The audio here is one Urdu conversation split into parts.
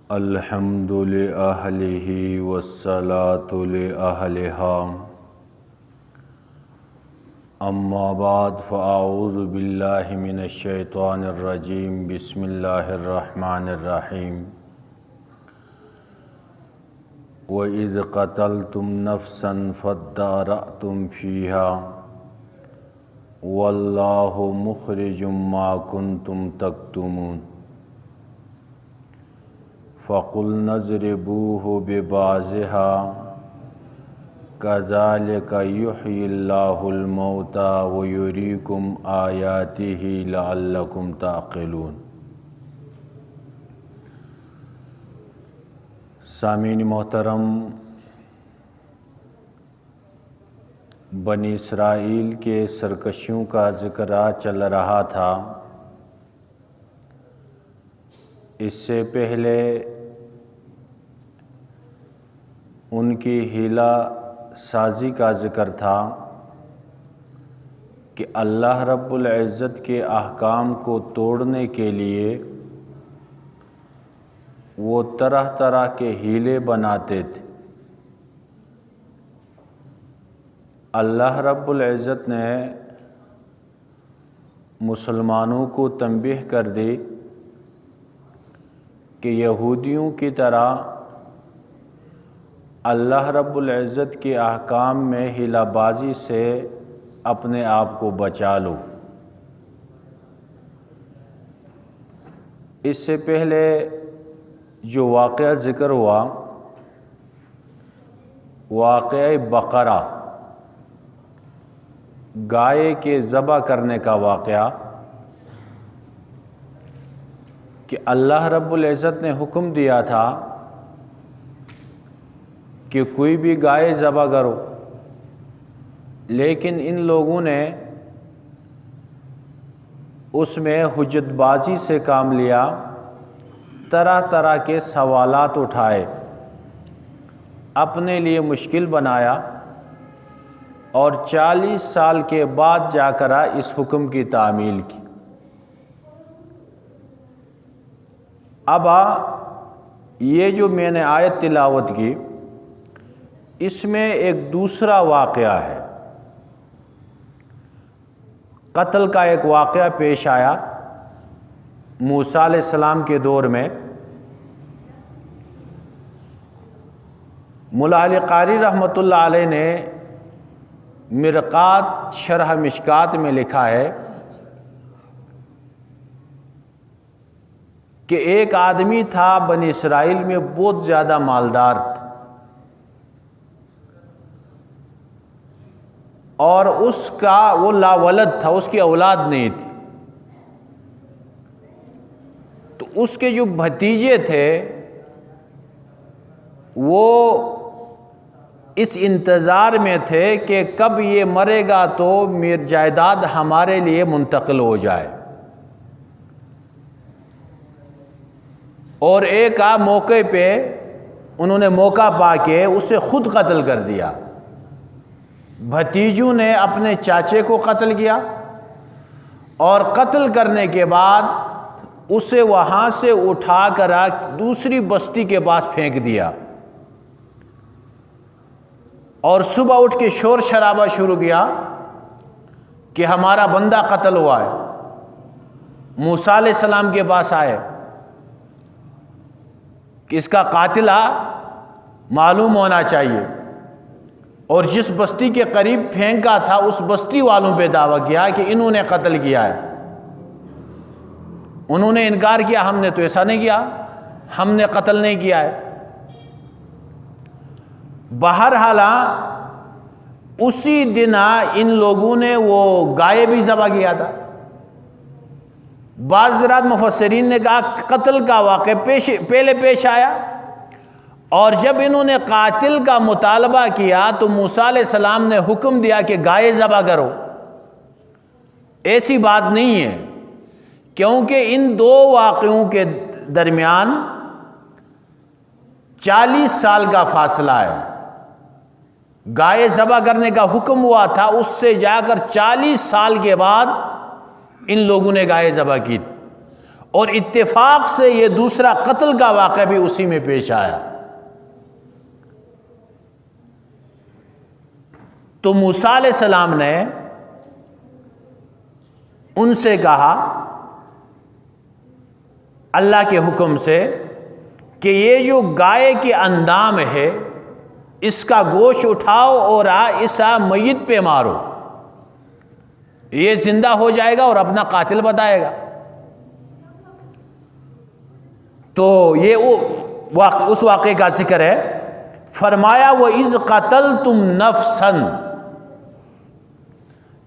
الحمد لأهله والصلاة لأهلها اما بعد فاعوذ باللہ من الشیطان الرجیم بسم اللہ الرحمن الرحیم وَإِذْ قَتَلْتُمْ نَفْسًا فَادَّارَأْتُمْ فِيهَا وَاللَّهُ مُخْرِجٌ مَا كُنْتُمْ تَكْتُمُونَ فَقُلْنَا اضْرِبُوهُ بِبَعْضِهَا كَذَلِكَ يُحْيِي اللَّهُ الْمَوْتَى وَيُرِيكُمْ آيَاتِهِ لَعَلَّكُمْ تَعْقِلُونَ۔ سامعین محترم، بنی اسرائیل کے سرکشیوں کا ذکر چل رہا تھا۔ اس سے پہلے ان کی حیلہ سازی کا ذکر تھا کہ اللہ رب العزت کے احکام کو توڑنے کے لیے وہ طرح طرح کے حیلے بناتے تھے۔ اللہ رب العزت نے مسلمانوں کو تنبیہ کر دی کہ یہودیوں کی طرح اللہ رب العزت کے احکام میں حیلہ بازی سے اپنے آپ کو بچا لو۔ اس سے پہلے جو واقعہ ذکر ہوا، واقعہ بقرہ، گائے کے ذبح کرنے کا واقعہ، کہ اللہ رب العزت نے حکم دیا تھا کہ کوئی بھی گائے ذبح کرو، لیکن ان لوگوں نے اس میں حجت بازی سے کام لیا، طرح طرح کے سوالات اٹھائے، اپنے لیے مشکل بنایا، اور 40 سال کے بعد جا کر اس حکم کی تعمیل کی۔ اب یہ جو میں نے آیت تلاوت کی، اس میں ایک دوسرا واقعہ ہے۔ قتل کا ایک واقعہ پیش آیا موسیٰ علیہ السلام کے دور میں۔ مولا علی قاری رحمۃ اللہ علیہ نے مرقات شرح مشکات میں لکھا ہے کہ ایک آدمی تھا بنی اسرائیل میں، بہت زیادہ مالدار تھا، اور اس کا وہ لا ولد تھا، اس کی اولاد نہیں تھی۔ تو اس کے جو بھتیجے تھے وہ اس انتظار میں تھے کہ کب یہ مرے گا تو جائیداد ہمارے لیے منتقل ہو جائے، اور ایک موقع پہ انہوں نے موقع پا کے اسے خود قتل کر دیا۔ بھتیجوں نے اپنے چاچے کو قتل کیا، اور قتل کرنے کے بعد اسے وہاں سے اٹھا کر دوسری بستی کے پاس پھینک دیا، اور صبح اٹھ کے شور شرابہ شروع کیا کہ ہمارا بندہ قتل ہوا ہے۔ موسیٰ علیہ السلام کے پاس آئے کہ اس کا قاتل معلوم ہونا چاہیے، اور جس بستی کے قریب پھینکا تھا اس بستی والوں پہ دعویٰ کیا کہ انہوں نے قتل کیا ہے۔ انہوں نے انکار کیا، ہم نے تو ایسا نہیں کیا، ہم نے قتل نہیں کیا ہے۔ بہرحال اسی دن ان لوگوں نے وہ گائے بھی ذبح کیا تھا۔ بعض حضرات مفسرین نے کہا قتل کا واقعہ پہلے پیش آیا، اور جب انہوں نے قاتل کا مطالبہ کیا تو موسیٰ علیہ السلام نے حکم دیا کہ گائے ذبح کرو۔ ایسی بات نہیں ہے، کیونکہ ان دو واقعوں کے درمیان 40 سال کا فاصلہ ہے۔ گائے ذبح کرنے کا حکم ہوا تھا، اس سے جا کر 40 سال کے بعد ان لوگوں نے گائے ذبح کی تھی، اور اتفاق سے یہ دوسرا قتل کا واقعہ بھی اسی میں پیش آیا۔ تو موسیٰ علیہ السلام نے ان سے کہا اللہ کے حکم سے کہ یہ جو گائے کے اندام ہے اس کا گوشت اٹھاؤ اور اس میت پہ مارو، یہ زندہ ہو جائے گا اور اپنا قاتل بتائے گا۔ تو یہ اس واقعے کا ذکر ہے۔ فرمایا وَإِذْ قَتَلْتُمْ نَفْسًا،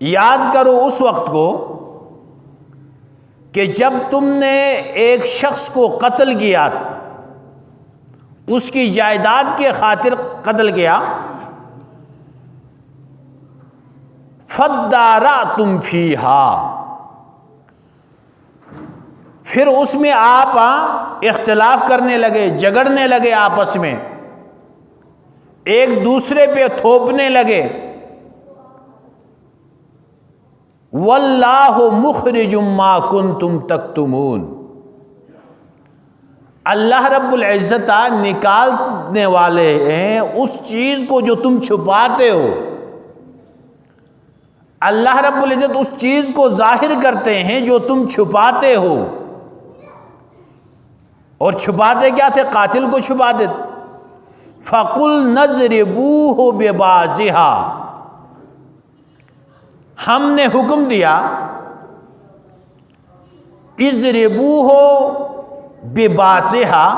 یاد کرو اس وقت کو کہ جب تم نے ایک شخص کو قتل کیا، اس کی جائیداد کے خاطر قتل کیا، فَادَّارَأْتُمْ فِيهَا، پھر اس میں آپ اختلاف کرنے لگے، جھگڑنے لگے، آپس میں ایک دوسرے پہ تھوپنے لگے۔ واللہ مخرج ما کنتم تکتمون، اللہ رب العزت نکالنے والے ہیں اس چیز کو جو تم چھپاتے ہو۔ اللہ رب العزت اس چیز کو ظاہر کرتے ہیں جو تم چھپاتے ہو۔ اور چھپاتے کیا تھے؟ قاتل کو چھپاتے تھے۔ فَقُلْنَا اضْرِبُوهُ بِبَعْضِهَا، ہم نے حکم دیا اضربوه ببعضها،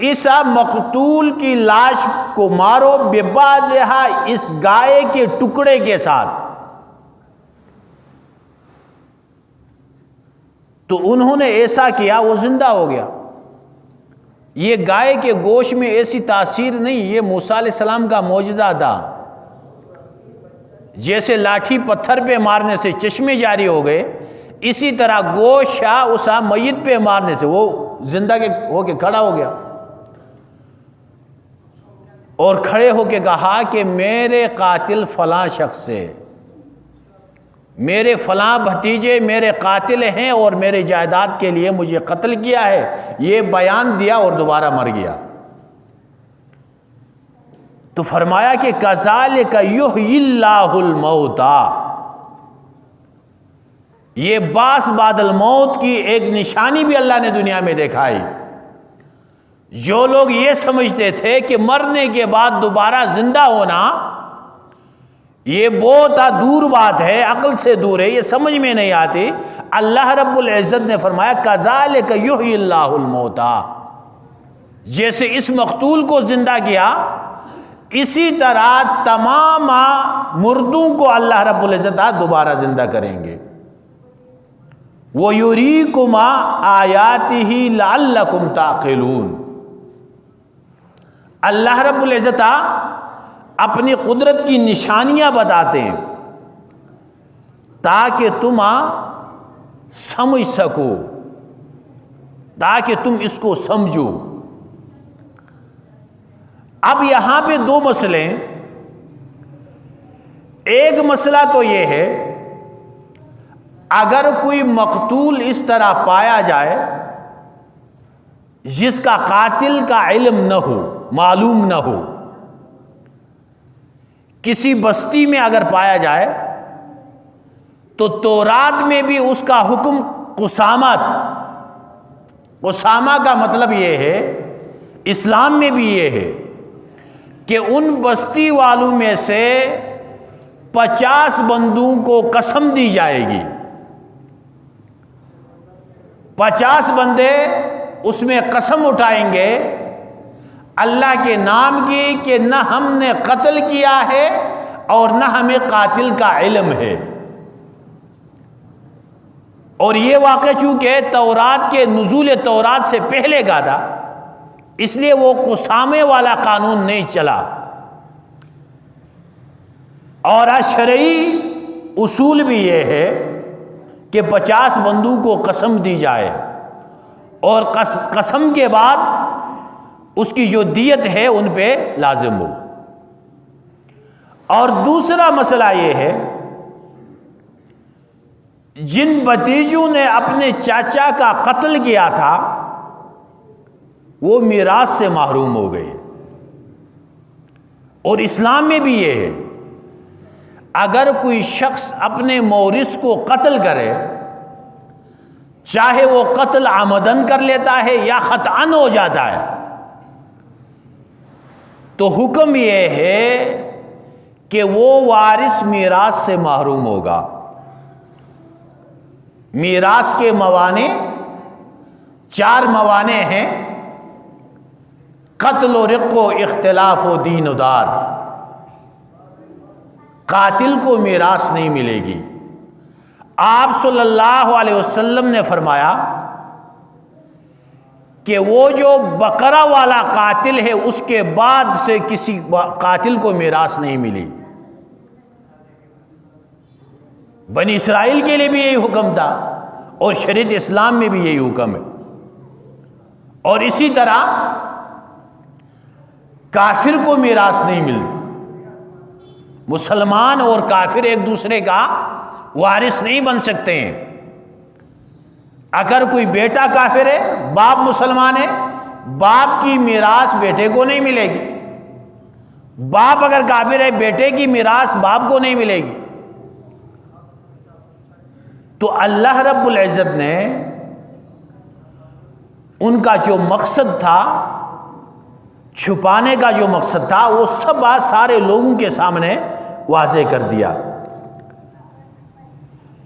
اس مقتول کی لاش کو مارو، ببعضها، اس گائے کے ٹکڑے کے ساتھ۔ تو انہوں نے ایسا کیا، وہ زندہ ہو گیا۔ یہ گائے کے گوشت میں ایسی تاثیر نہیں، یہ موسیٰ علیہ السلام کا معجزہ تھا۔ جیسے لاٹھی پتھر پہ مارنے سے چشمے جاری ہو گئے، اسی طرح گوشت اس میت پہ مارنے سے وہ زندہ ہو کے کھڑا ہو گیا، اور کھڑے ہو کے کہا کہ میرے قاتل فلاں شخص ہے، میرے فلاں بھتیجے میرے قاتل ہیں اور میرے جائیداد کے لیے مجھے قتل کیا ہے، یہ بیان دیا اور دوبارہ مر گیا۔ تو فرمایا کہ کذالک یحیی اللہ الموتیٰ، یہ باس بعد الموت کی ایک نشانی بھی اللہ نے دنیا میں دکھائی۔ جو لوگ یہ سمجھتے تھے کہ مرنے کے بعد دوبارہ زندہ ہونا یہ بہت دور بات ہے، عقل سے دور ہے، یہ سمجھ میں نہیں آتی، اللہ رب العزت نے فرمایا کذالک یحیی اللہ الموتیٰ، جیسے اس مقتول کو زندہ کیا اسی طرح تمام مردوں کو اللہ رب العزت دوبارہ زندہ کریں گے۔ وَيُرِيكُمْ آيَاتِهِ لَعَلَّكُمْ تَعْقِلُونَ، اللہ رب العزت اپنی قدرت کی نشانیاں بتاتے ہیں تاکہ تم سمجھ سکو، تاکہ تم اس کو سمجھو۔ اب یہاں پہ دو مسئلے ہیں۔ ایک مسئلہ تو یہ ہے اگر کوئی مقتول اس طرح پایا جائے جس کا قاتل کا علم نہ ہو، معلوم نہ ہو، کسی بستی میں اگر پایا جائے تو تورات میں بھی اس کا حکم قسامت، قسامہ کا مطلب یہ ہے، اسلام میں بھی یہ ہے کہ ان بستی والوں میں سے 50 بندوں کو قسم دی جائے گی، 50 بندے اس میں قسم اٹھائیں گے اللہ کے نام کی کہ نہ ہم نے قتل کیا ہے اور نہ ہمیں قاتل کا علم ہے۔ اور یہ واقعہ چونکہ تورات کے نزول تورات سے پہلے کا تھا، اس لیے وہ قسامے والا قانون نہیں چلا، اور شرعی اصول بھی یہ ہے کہ 50 بندوں کو قسم دی جائے اور قسم کے بعد اس کی جو دیت ہے ان پہ لازم ہو۔ اور دوسرا مسئلہ یہ ہے جن بھتیجوں نے اپنے چاچا کا قتل کیا تھا وہ میراث سے محروم ہو گئے. اور اسلام میں بھی یہ ہے، اگر کوئی شخص اپنے مورث کو قتل کرے، چاہے وہ قتل عمدن کر لیتا ہے یا خطأً ہو جاتا ہے، تو حکم یہ ہے کہ وہ وارث میراث سے محروم ہوگا. میراث کے موانع 4 موانع ہیں: قتل و رق و اختلاف و دین و دار. قاتل کو میراث نہیں ملے گی. آپ صلی اللہ علیہ وسلم نے فرمایا کہ وہ جو بقرہ والا قاتل ہے اس کے بعد سے کسی قاتل کو میراث نہیں ملی. بنی اسرائیل کے لیے بھی یہی حکم تھا اور شریعت اسلام میں بھی یہی حکم ہے. اور اسی طرح کافر کو میراث نہیں ملتی. مسلمان اور کافر ایک دوسرے کا وارث نہیں بن سکتے ہیں. اگر کوئی بیٹا کافر ہے، باپ مسلمان ہے، باپ کی میراث بیٹے کو نہیں ملے گی. باپ اگر کافر ہے، بیٹے کی میراث باپ کو نہیں ملے گی. تو اللہ رب العزت نے ان کا جو مقصد تھا، چھپانے کا جو مقصد تھا، وہ سب بات سارے لوگوں کے سامنے واضح کر دیا.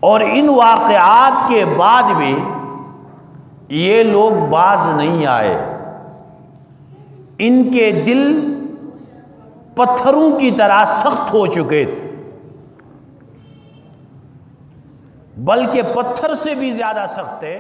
اور ان واقعات کے بعد بھی یہ لوگ باز نہیں آئے. ان کے دل پتھروں کی طرح سخت ہو چکے، بلکہ پتھر سے بھی زیادہ سخت ہے.